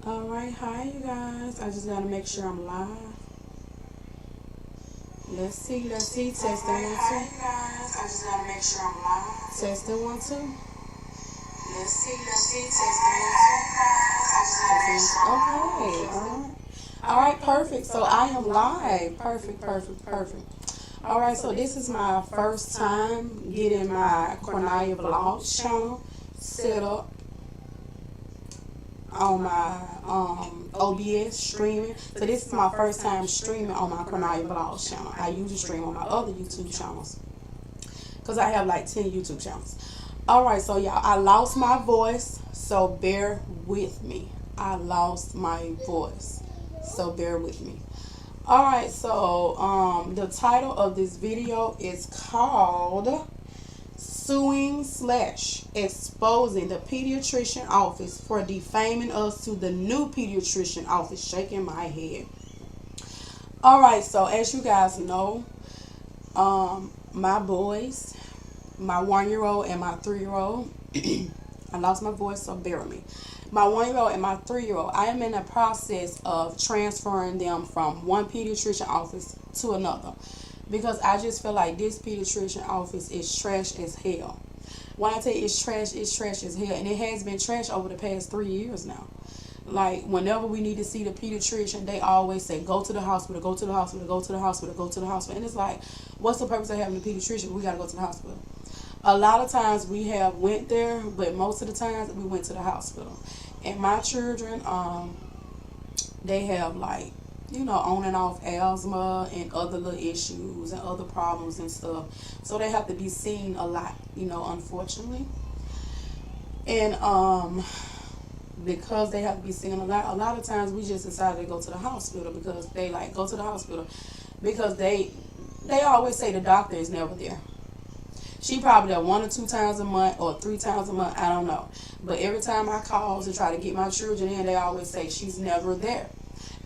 Alright, hi you guys. I just gotta make sure I'm live. Let's see. Testing 1 2. Hi you guys. I just gotta make sure I'm live. Testing 1 2. Let's see. Testing 1 2. Okay, alright, perfect. So I am live. Perfect. Alright, so this is my first time getting my Corniya Vlogs channel set up on my OBS streaming. So this is my first time streaming on my Corniya Vlogs channel. I usually stream on my other YouTube channels because I have like 10 YouTube channels. Alright, so y'all, I lost my voice, so bear with me. I lost my voice, so bear with me. Alright, so the title of this video is called Suing / Exposing the Pediatrician Office for Defaming Us to the New Pediatrician Office. Shaking my head. Alright, so as you guys know, my boys, my 1-year-old and my 3-year-old, I lost my voice, so bear with me. My 1-year-old and my 3-year-old, I am in the process of transferring them from one pediatrician office to another, because I just feel like this pediatrician office is trash as hell. When I tell you it's trash as hell. And it has been trash over the past 3 years now. Like, whenever we need to see the pediatrician, they always say, go to the hospital, go to the hospital, go to the hospital, go to the hospital. And it's like, what's the purpose of having a pediatrician? We got to go to the hospital. A lot of times we have went there, but most of the times we went to the hospital. And my children, they have, like, you know, on and off asthma and other little issues and other problems and stuff. So they have to be seen a lot, you know, unfortunately. And because they have to be seen a lot of times we just decided to go to the hospital, because they like go to the hospital because they always say the doctor is never there. She probably there 1 or 2 times a month or 3 times a month, I don't know. But every time I call to try to get my children in, they always say she's never there.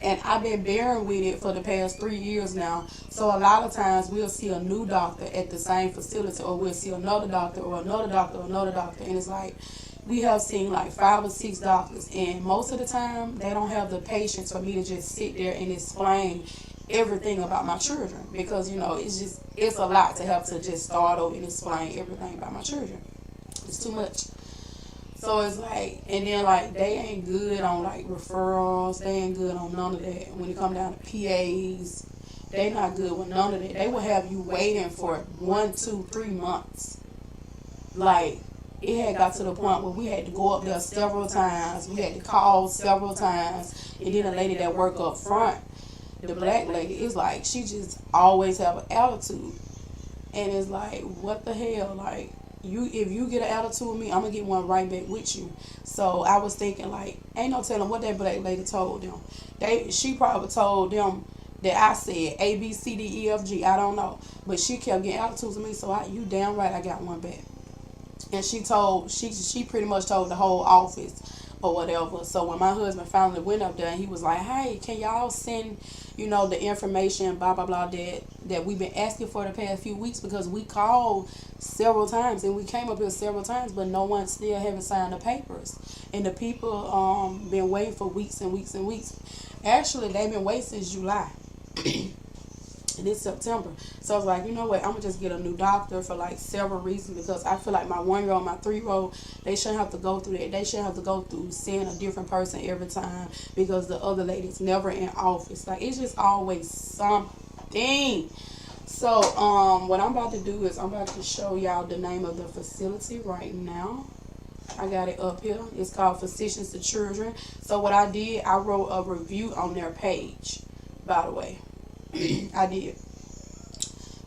And I've been bearing with it for the past 3 years now. So a lot of times we'll see a new doctor at the same facility, or we'll see another doctor or another doctor or another doctor. And it's like, we have seen like 5 or 6 doctors. And most of the time, they don't have the patience for me to just sit there and explain everything about my children. Because, you know, it's a lot to have to just start over and explain everything about my children. It's too much. So it's like, and then like they ain't good on like referrals. They ain't good on none of that. When it come down to PAs, they not good with none of that. They will have you waiting for 1, 2, 3 months. Like, it had got to the point where we had to go up there several times. We had to call several times. And then the lady that work up front, the black lady, it's like she just always have an attitude. And it's like, what the hell? Like, if you get an attitude with me, I'm gonna get one right back with you. So I was thinking, like, ain't no telling what that black lady told them. She probably told them that I said A, B, C, D, E, F, G. I don't know, but she kept getting attitudes with me. So you damn right I got one back. And she pretty much told the whole office or whatever. So when my husband finally went up there, he was like, hey, can y'all send, you know, the information, blah, blah, blah, that we've been asking for the past few weeks, because we called several times and we came up here several times, but no one still haven't signed the papers. And the people been waiting for weeks and weeks and weeks. Actually, they've been waiting since July. And it's September. So I was like, you know what, I'm gonna just get a new doctor for like several reasons, because I feel like my 1-year-old, my 3-year-old, they shouldn't have to go through that. They shouldn't have to go through seeing a different person every time, because the other lady's never in office. Like, it's just always something. So what I'm about to do is I'm about to show y'all the name of the facility right now. I got it up here. It's called Physicians to Children. So what I did, I wrote a review on their page, by the way. I did.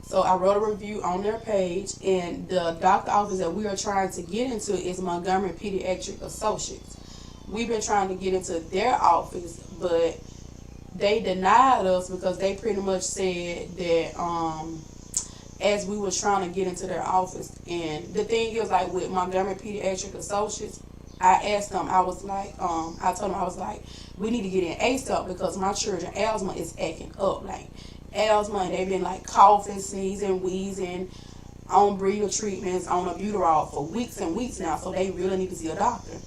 So I wrote a review on their page, and the doctor office that we are trying to get into is Montgomery Pediatric Associates. We've been trying to get into their office, but they denied us because they pretty much said that as we was trying to get into their office. And the thing is, like, with Montgomery Pediatric Associates, I asked them, I was like, I told them, I was like, we need to get in ASAP, because my children asthma is acting up. Like, asthma, and they've been like coughing, sneezing, wheezing, on breather treatments, on albuterol for weeks and weeks now. So they really need to see a doctor.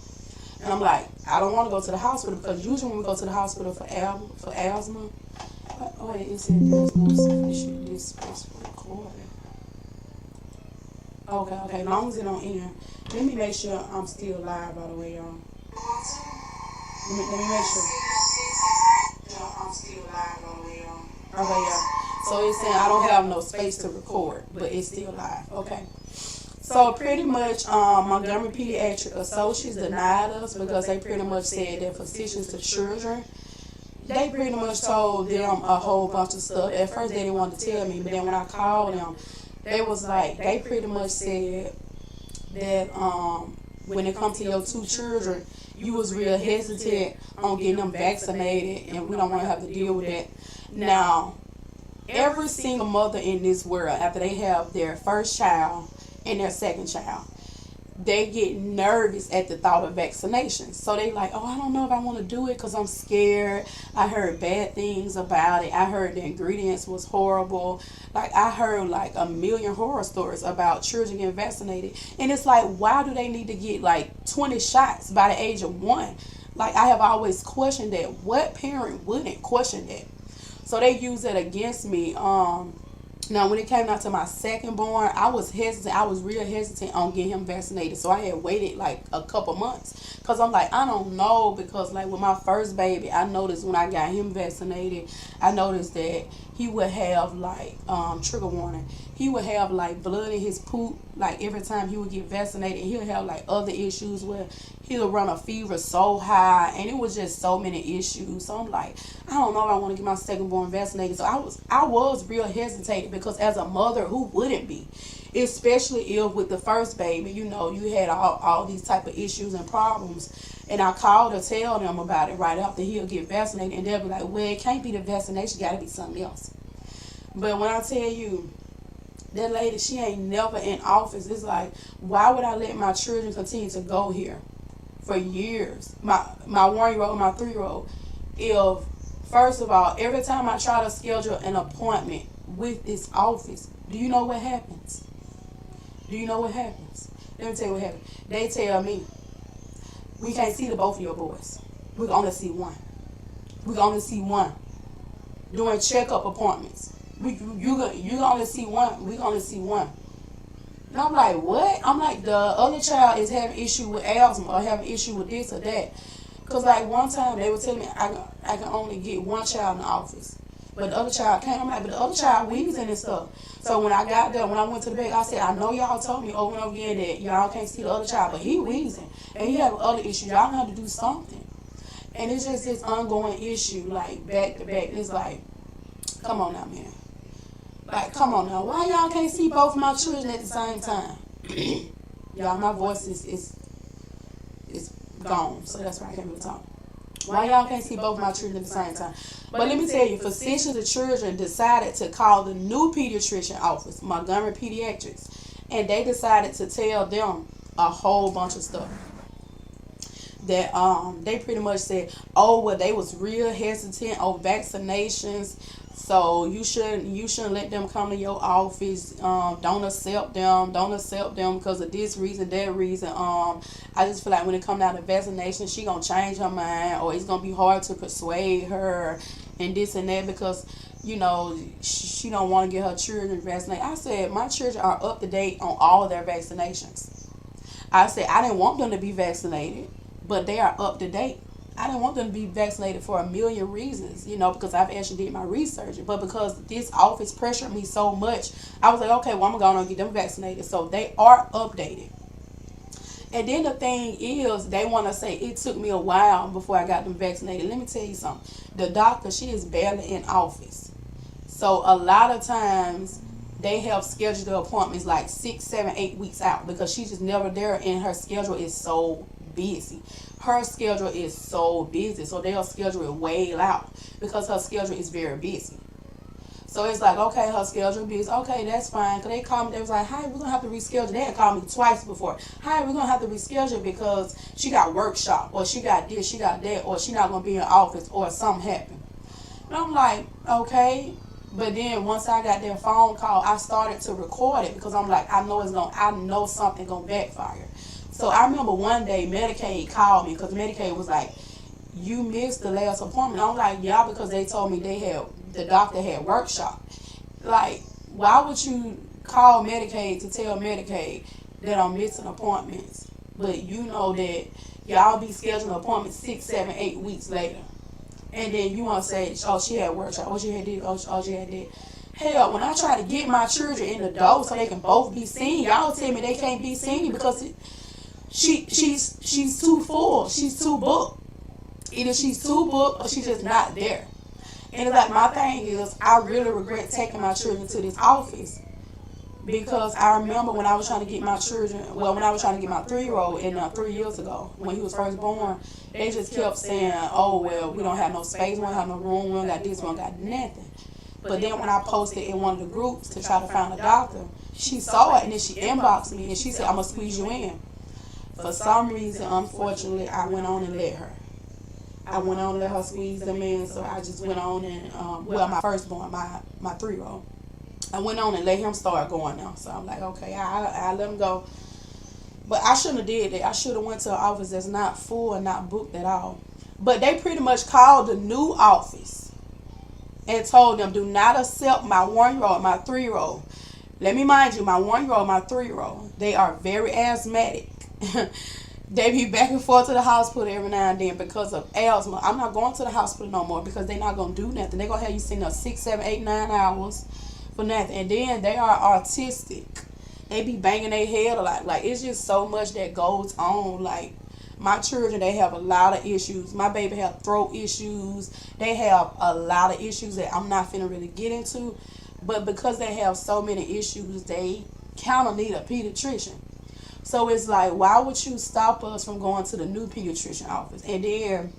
And I'm like, I don't want to go to the hospital because usually when we go to the hospital for asthma, oh wait, it said there's no sufficient space for recording. Okay, as long as it don't end. Let me make sure I'm still live, by the way, y'all. Let me make sure. I'm still live, by the way, y'all. Okay, yeah. So it's saying I don't have no space to record, but it's still live. Okay. So pretty much, Montgomery Pediatric Associates denied us because they pretty much said that physicians to children, they pretty much told them a whole bunch of stuff. At first they didn't want to tell me, but then when I called them, they was like, they pretty much said that when it comes to your 2 children, you was real hesitant on getting them vaccinated, and we don't want to have to deal with that. Now, every single mother in this world, after they have their first child and their second child, they get nervous at the thought of vaccinations. So they like, oh, I don't know if I want to do it because I'm scared. I heard bad things about it. I heard the ingredients was horrible. Like, I heard like a million horror stories about children getting vaccinated. And it's like, why do they need to get like 20 shots by the age of 1? Like, I have always questioned that. What parent wouldn't question that? So they use it against me. Now, when it came down to my second born, I was hesitant. I was real hesitant on getting him vaccinated. So I had waited like a couple months. Because I'm like, I don't know. Because like with my first baby, I noticed when I got him vaccinated, I noticed that he would have like, trigger warning, he would have like blood in his poop. Like every time he would get vaccinated, he'll have like other issues where he'll run a fever so high. And it was just so many issues. So I'm like, I don't know if I want to get my second born vaccinated. So I was real hesitated because as a mother, who wouldn't be? Especially if with the first baby, you know, you had all these type of issues and problems. And I called to tell them about it right after he'll get vaccinated. And they'll be like, well, it can't be the vaccination. Got to be something else. But when I tell you, that lady, she ain't never in office. It's like, why would I let my children continue to go here for years? My 1-year-old, my 3-year-old. If, first of all, every time I try to schedule an appointment with this office, do you know what happens? Do you know what happens? Let me tell you what happens. They tell me, we can't see the both of your boys. We can only see one. We can only see one. Doing checkup appointments. You can only see one. We can only see one. And I'm like, what? I'm like, the other child is having issue with asthma or having issue with this or that. Because like one time they were telling me I can only get one child in the office. But the other child can't. I'm like, but the other child wheezing and stuff. So when I got there, when I went to the bank, I said, I know y'all told me over and over again that y'all can't see the other child, but he wheezing. And he have other issues. Y'all have to do something. And it's just this ongoing issue, like back to back. It's like, come on now, man. Like, come on now. Why y'all can't see both my children at the same time? Y'all, my voice is gone. So that's why I can't really talk. Why y'all can't see both my children at the same time? But let me tell you, physicians of children decided to call the new pediatrician office, Montgomery Pediatrics, and they decided to tell them a whole bunch of stuff. That they pretty much said, oh, well, they was real hesitant on vaccinations, so you shouldn't let them come to your office. Don't accept them because of this reason, that reason. I just feel like when it comes down to vaccination, she gonna change her mind, or it's gonna be hard to persuade her and this and that because, you know, she don't want to get her children vaccinated. I said, my children are up to date on all of their vaccinations. I said, I didn't want them to be vaccinated, but they are up to date. I didn't want them to be vaccinated for a million reasons, you know, because I've actually did my research. But because this office pressured me so much, I was like, okay, well, I'm going to get them vaccinated. So they are updated. And then the thing is, they want to say, it took me a while before I got them vaccinated. Let me tell you something. The doctor, she is barely in office. So a lot of times, they have scheduled the appointments like 6, 7, 8 weeks out because she's just never there and her schedule is so busy. Her schedule is so busy, so they'll schedule it way out because her schedule is very busy. So it's like, okay, her schedule busy. Okay, that's fine. Cause they called me, they was like, hi, we're gonna have to reschedule. They had called me twice before. Hi, we're gonna have to reschedule because she got workshop, or she got this, she got that, or she not gonna be in office, or something happened. And I'm like, okay, But then once I got that phone call, I started to record it because I'm like, I know something gonna backfire. So I remember one day Medicaid called me because Medicaid was like, you missed the last appointment. I'm like, yeah, because they told me the doctor had workshop. Like, why would you call Medicaid to tell Medicaid that I'm missing appointments, but you know that y'all be scheduling appointments 6, 7, 8 weeks later, and then you want to say, oh, she had workshop, oh, she had this, oh, she had that. Hell, when I try to get my children in the door so they can both be seen, y'all tell me they can't be seen because she's too full, she's too booked. Either she's too booked or she's just not there. And it's like, my thing is, I really regret taking my children to this office because I remember when I was trying to get my children, when I was trying to get my 3-year-old in 3 years ago, when he was first born, they just kept saying, oh, well, we don't have no space, we don't have no room, we don't got this, we don't got nothing. But then when I posted in one of the groups to try to find a doctor, she saw it and then she inboxed me and she said, I'm going to squeeze you in. For some reason, unfortunately, I went on and let her. I went on and let her squeeze them in, so I just went on and, my firstborn, my 3-year-old, I went on and let him start going now. So I'm like, okay, I let him go. But I shouldn't have did that. I should have went to an office that's not full and not booked at all. But they pretty much called the new office and told them, do not accept my 1-year-old, my 3-year-old. Let me mind you, my 1-year-old, my 3-year-old, they are very asthmatic. They be back and forth to the hospital every now and then because of asthma. I'm not going to the hospital no more because they're not going to do nothing. They're going to have you sitting there 6, 7, 8, 9 hours for nothing. And then they are autistic. They be banging their head a lot. Like, it's just so much that goes on. Like, my children, they have a lot of issues. My baby have throat issues. They have a lot of issues that I'm not finna really get into. But because they have so many issues, they kind of need a pediatrician. So it's like, why would you stop us from going to the new pediatrician office? And then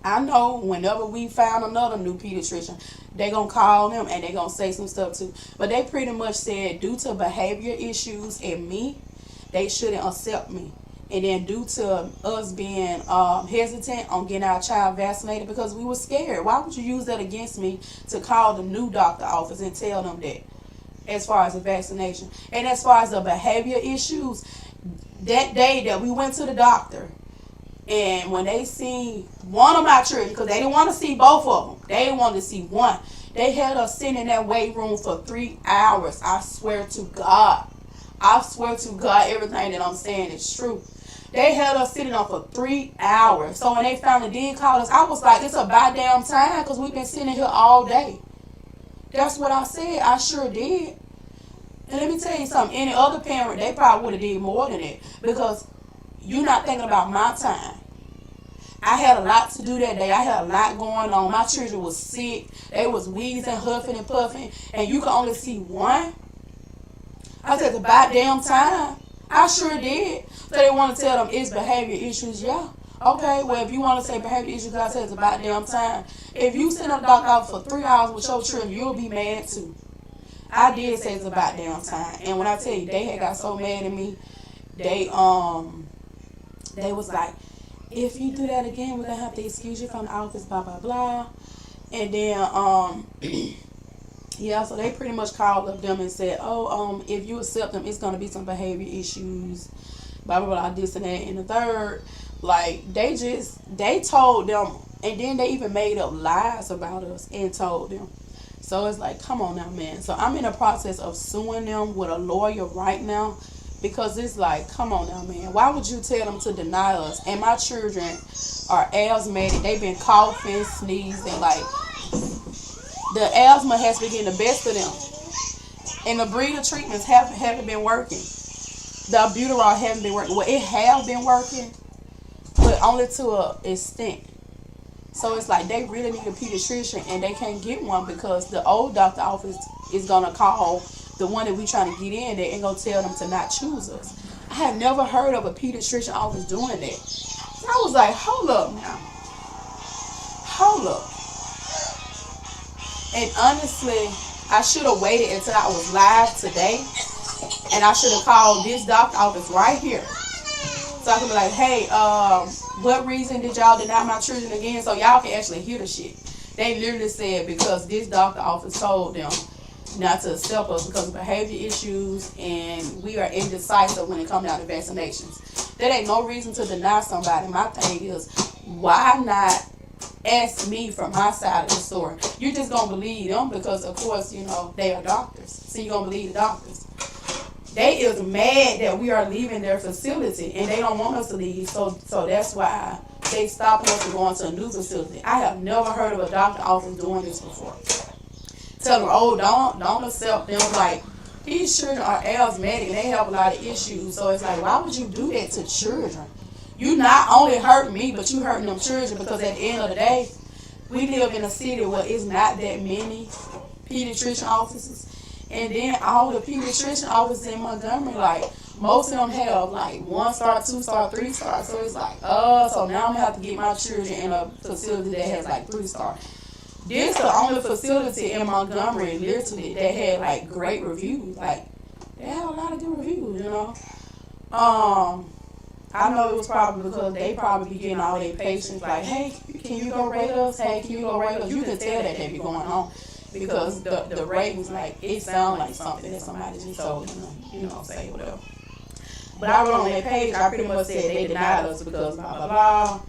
I know whenever we found another new pediatrician, they going to call them and they going to say some stuff too. But they pretty much said due to behavior issues in me, they shouldn't accept me. And then due to us being hesitant on getting our child vaccinated because we were scared. Why would you use that against me to call the new doctor office and tell them that? As far as the vaccination. And as far as the behavior issues, that day that we went to the doctor, and when they seen one of my children, because they didn't want to see both of them, they wanted to see one, they had us sitting in that weight room for 3 hours. I swear to God, everything that I'm saying is true. They had us sitting on for 3 hours. So when they finally did call us, I was like, it's about damn time because we've been sitting here all day. That's what I said. I sure did. And let me tell you something. Any other parent, they probably would have did more than that. Because you're not thinking about my time. I had a lot to do that day. I had a lot going on. My children was sick. They was wheezing, huffing, and puffing. And you can only see one. I said, it's about damn time. I sure did. So they want to tell them it's behavior issues. Yeah. Okay, well, if you want to say behavior issues, I said it's about damn time. If you send a doctor out for 3 hours with your children, you'll be mad too. I did say it's about damn time. And when I tell you, they had got so mad at me, they was like, if you do that again, we're going to have to excuse you from the office, blah, blah, blah. And then, yeah, so they pretty much called up them and said, oh, if you accept them, it's going to be some behavior issues, blah, blah, blah, this and that and the third. Like, they told them, and then they even made up lies about us and told them. So it's like, come on now, man. So I'm in the process of suing them with a lawyer right now because it's like, come on now, man. Why would you tell them to deny us? And my children are asthmatic. They've been coughing, sneezing. Like, the asthma has been getting the best of them. And the breeder treatments haven't been working. The albuterol haven't been working. Well, it have been working, but only to an extent. So it's like they really need a pediatrician and they can't get one because the old doctor office is going to call the one that we trying to get in there and going to tell them to not choose us. I have never heard of a pediatrician office doing that. So I was like, hold up now. Hold up. And honestly, I should have waited until I was live today and I should have called this doctor office right here. So I can be like, hey, what reason did y'all deny my children again? So y'all can actually hear the shit. They literally said because this doctor office told them not to accept us because of behavior issues, and we are indecisive when it comes down to vaccinations. There ain't no reason to deny somebody. My thing is, why not ask me from my side of the story? You just gonna believe them because, of course, you know they are doctors, so you gonna believe the doctors. They is mad that we are leaving their facility and they don't want us to leave, so that's why they stopped us from going to a new facility. I have never heard of a doctor office doing this before. Tell them, oh, don't accept them. Like, these children are asthmatic and they have a lot of issues. So it's like, why would you do that to children? You not only hurt me, but you hurting them children, because at the end of the day, we live in a city where it's not that many pediatrician offices. And then all the pediatrician offices in Montgomery, like, most of them have like 1-star, 2-star, 3-star. So it's like, so now I'm gonna have to get my children in a facility that has like 3-star. This the only facility in Montgomery, literally, that had like great reviews. Like, they had a lot of good reviews, you know. I know it was probably because they probably be getting all their patients like, hey, can you go rate us? Hey, can you go rate us? You can tell that they be going on because the ratings, like, it sounds like something that somebody just told them, you know, say whatever. But I wrote on that page, I pretty much said they denied us because blah, blah, blah.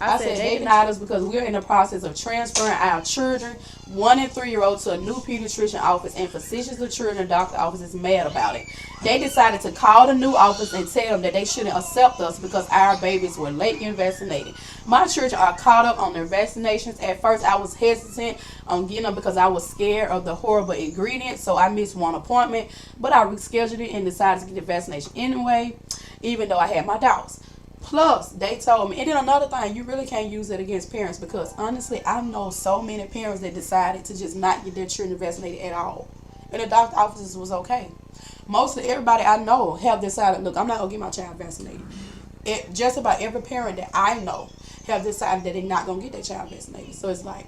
I said they denied us because we're in the process of transferring our children, 1 and 3-year-olds, to a new pediatrician office, and physicians of children doctor office is mad about it. They decided to call the new office and tell them that they shouldn't accept us because our babies were late getting vaccinated. My children are caught up on their vaccinations. At first, I was hesitant on getting them because I was scared of the horrible ingredients, so I missed one appointment, but I rescheduled it and decided to get the vaccination anyway, even though I had my doubts. Plus, they told me, and then another thing, you really can't use it against parents because, honestly, I know so many parents that decided to just not get their children vaccinated at all. And the doctor offices was okay. Mostly everybody I know have decided, look, I'm not going to get my child vaccinated. Just about every parent that I know have decided that they're not going to get their child vaccinated. So it's like,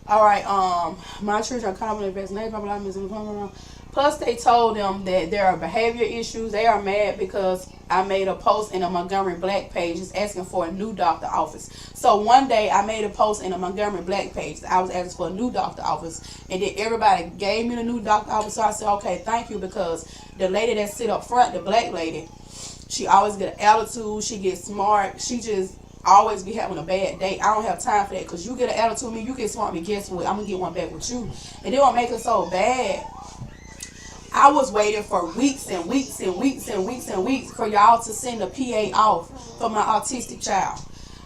all right, my children are commonly vaccinated, blah, blah, blah, blah, blah. Plus, they told them that there are behavior issues. They are mad because I made a post in a Montgomery Black page asking for a new doctor office. So one day, I made a post in a Montgomery Black page. I was asking for a new doctor office. And then everybody gave me the new doctor office. So I said, okay, thank you, because the lady that sit up front, the black lady, she always get an attitude. She gets smart. She just always be having a bad day. I don't have time for that, because you get an attitude with me, you get smart with me, guess what? I'm going to get one back with you. And they won't make it so bad. I was waiting for weeks and weeks and weeks and weeks and weeks for y'all to send a PA off for my autistic child.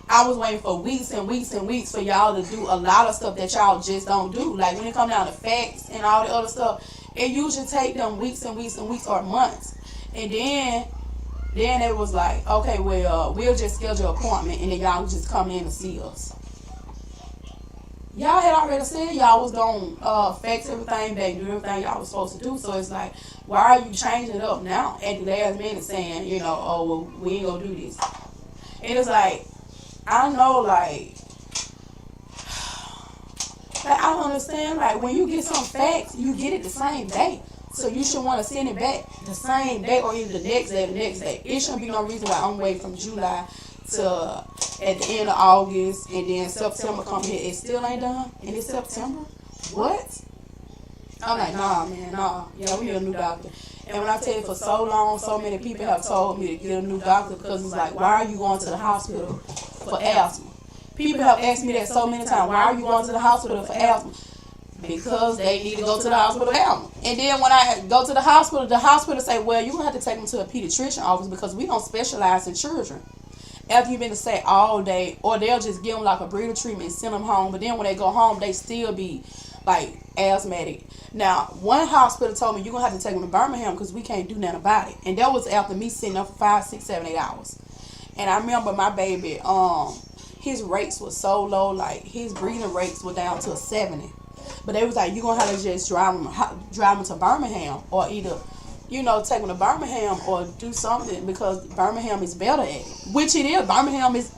I was waiting for weeks and weeks and weeks for y'all to do a lot of stuff that y'all just don't do. Like when it comes down to facts and all the other stuff, it usually take them weeks and weeks and weeks or months. And then it was like, okay, well, we'll just schedule an appointment and then y'all just come in and see us. Y'all had already said y'all was going to fix everything back, do everything y'all was supposed to do. So it's like, why are you changing it up now at the last minute saying, you know, oh, well, we ain't going to do this. And it's like, I know, like, I don't understand. Like, when you get some facts, you get it the same day. So you should want to send it back the same day or even the next day. It shouldn't be no reason why I'm waiting from July to at the end of August, and then September come here, it still ain't done, and it's September? What? I'm like, nah, man, nah. Yeah, we need a new doctor. And when I tell you, for so long, so many people have told me to get a new doctor, because it's like, why are you going to the hospital for asthma? People have asked me that so many times, why are you going to the hospital for asthma? Because they need to go to the hospital for asthma. And then when I go to the hospital say, well, you're going to have to take them to a pediatrician office because we don't specialize in children. After you've been sick all day, or they'll just give them like a breather treatment and send them home. But then when they go home, they still be like asthmatic. Now, one hospital told me you're going to have to take them to Birmingham because we can't do nothing about it. And that was after me sitting up for 5, 6, 7, 8 hours. And I remember my baby, his rates were so low, like his breathing rates were down to a 70. But they was like, you're going to have to just drive them to Birmingham, or either, you know, take them to Birmingham or do something, because Birmingham is better at it. Which it is. Birmingham is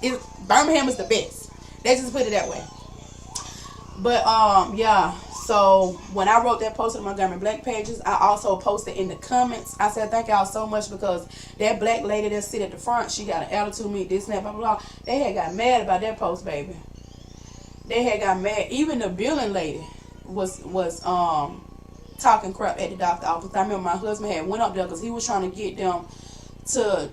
the best. Let's just put it that way. But, yeah. So when I wrote that post on Montgomery Black pages, I also posted in the comments. I said thank y'all so much, because that black lady that sit at the front, she got an attitude with me, this and that, blah blah blah. They had got mad about that post, baby. They had got mad. Even the billing lady was talking crap at the doctor office. I remember my husband had went up there because he was trying to get them to,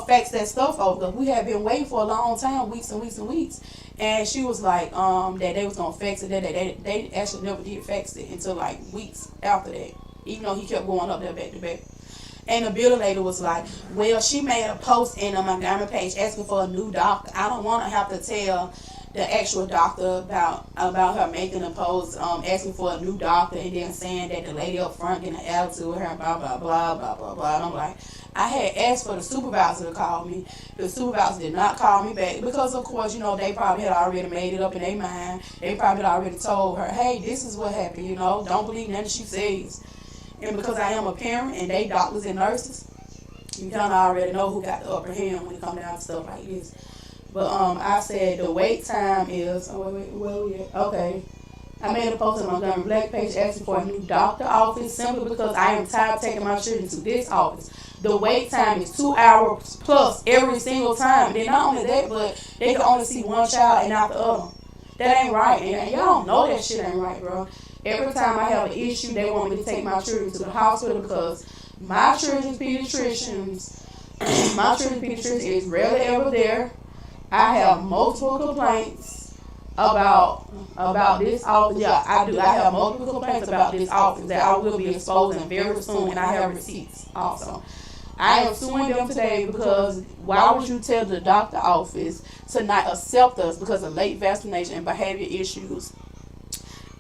fax that stuff over. We had been waiting for a long time, weeks and weeks and weeks. And she was like, that they was gonna fax it. That they actually never did fax it until like weeks after that. Even though he kept going up there back to back. And the building lady was like, well, she made a post in on Montgomery page asking for a new doctor. I don't want to have to tell the actual doctor about her making a post asking for a new doctor, and then saying that the lady up front getting an attitude with her and blah blah blah blah blah blah. And I'm like, I had asked for the supervisor to call me. The supervisor did not call me back because, of course, they probably had already made it up in their mind. They probably had already told her, hey, this is what happened, don't believe nothing she says. And because I am a parent and they doctors and nurses, you kind of already know who got the upper hand when it comes down to stuff like this. But I said the wait time is, okay. I made a post on my Montgomery Black page asking for a new doctor office simply because I am tired of taking my children to this office. The wait time is 2 hours plus every single time. And then not only that, but they can only see one child and not the other. That ain't right. And y'all don't know that shit ain't right, bro. Every time I have an issue, they want me to take my children to the hospital because my children's pediatricians is rarely ever there. I have multiple complaints about this office. Yeah, I do. I have multiple complaints about this office that I will be exposing very soon, and I have receipts also. I am suing them today because why would you tell the doctor office to not accept us because of late vaccination and behavior issues?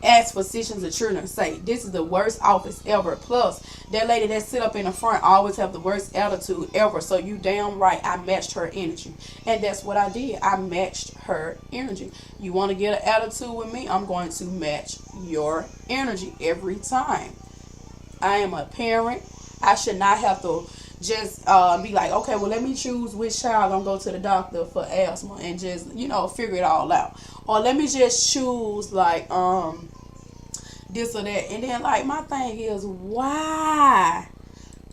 As physicians and children say, this is the worst office ever. Plus, that lady that sit up in the front always have the worst attitude ever. So you damn right, I matched her energy. And that's what I did. I matched her energy. You want to get an attitude with me? I'm going to match your energy every time. I am a parent. I should not have to just be like, okay, well, let me choose which child I'm going to go to the doctor for asthma and just, figure it all out. Or let me just choose, like, this or that. And then, like, my thing is, why?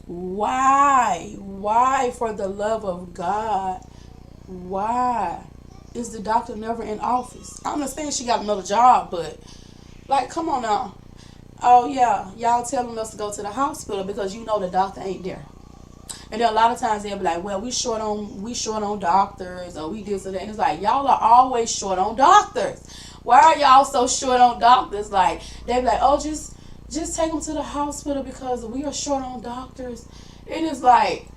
Why, for the love of God? Why is the doctor never in office? I understand she got another job, but, like, come on now. Oh, yeah, y'all telling us to go to the hospital because the doctor ain't there. And then a lot of times they'll be like, well, we short on doctors, or we this or that. And it's like, y'all are always short on doctors. Why are y'all so short on doctors? Like, they be like, oh, just take them to the hospital because we are short on doctors. It is like,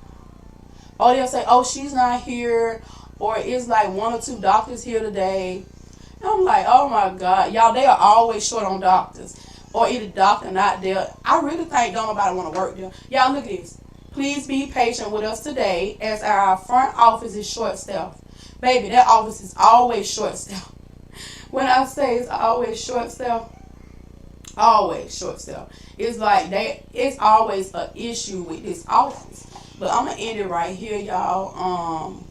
oh, they'll say, oh, she's not here, or it's like 1 or 2 doctors here today. And I'm like, oh my God, y'all, they are always short on doctors, or either doctor not there. I really think don't nobody want to work there. Y'all, look at this. Please be patient with us today as our front office is short-staffed. Baby, that office is always short-staffed. When I say it's always short-staffed, it's like it's always an issue with this office. But I'm going to end it right here, y'all.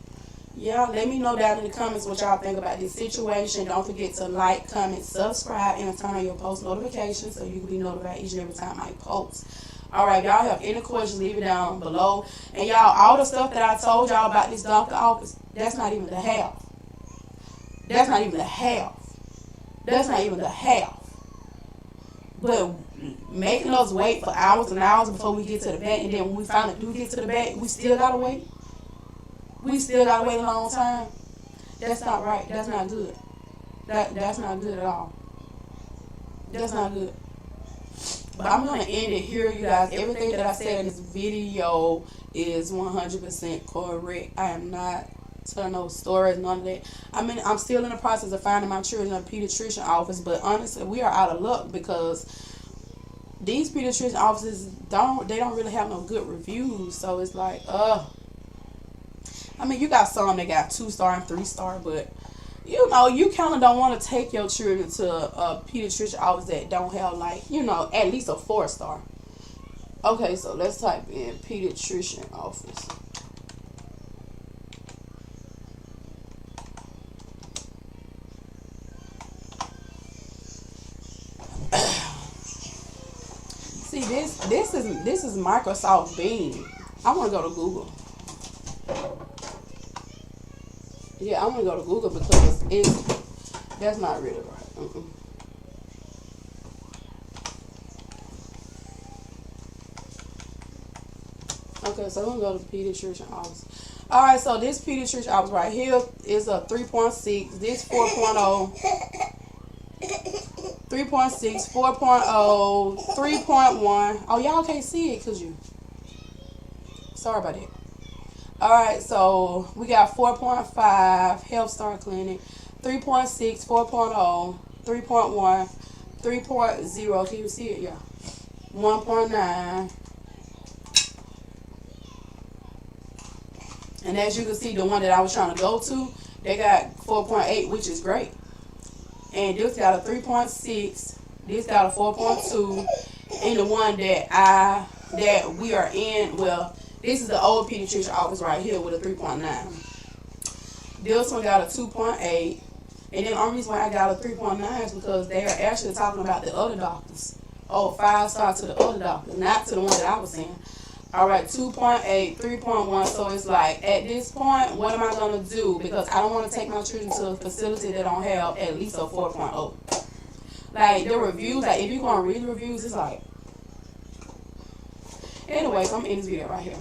Yeah, let me know down in the comments what y'all think about this situation. Don't forget to like, comment, subscribe, and turn on your post notifications so you can be notified each and every time I post. Alright, y'all have any questions, leave it down below. And y'all, all the stuff that I told y'all about this doctor office, that's not even the half. That's not even the half. But making us wait for hours and hours before we get to the back, and then when we finally do get to the back, we still gotta wait. We still gotta wait a long time. That's not right. That's not good. That's not good at all. That's not good. But I'm going to end it here, you guys. Everything that I said in this video is 100% correct. I am not telling no stories, none of that. I mean, I'm still in the process of finding my children in a pediatrician office, but honestly, we are out of luck because these pediatrician offices don't really have no good reviews. So it's like, I mean, you got some that got 2-star and 3-star, but you kind of don't want to take your children to a pediatrician office that don't have, like, at least a 4-star. Okay, so let's type in pediatrician office. is Microsoft Bing? I want to go to Google. Yeah, I want to go to Google because that's not really right. Okay, so we're going to go to pediatrician office. Alright, so this pediatrician office right here is a 3.6. This 4.0. 3.6, 4.0, 3.1. Oh, y'all can't see it because you. Sorry about that. Alright, so we got 4.5, Health Star Clinic, 3.6, 4.0, 3.1, 3.0. Can you see it? Yeah. 1.9. And as you can see, the one that I was trying to go to, they got 4.8, which is great. And this got a 3.6, this got a 4.2, and the one that we are in, well, this is the old pediatrician office right here with a 3.9. This one got a 2.8, and then the only reason why I got a 3.9 is because they are actually talking about the other doctors. Oh, 5-star to the other doctors, not to the one that I was saying. All right, 2.8, 3.1. So it's like, at this point, what am I going to do? Because I don't want to take my children to a facility that don't have at least a 4.0. Like, the reviews, like, if you're going to read the reviews, it's like... Anyways, I'm in this video right here.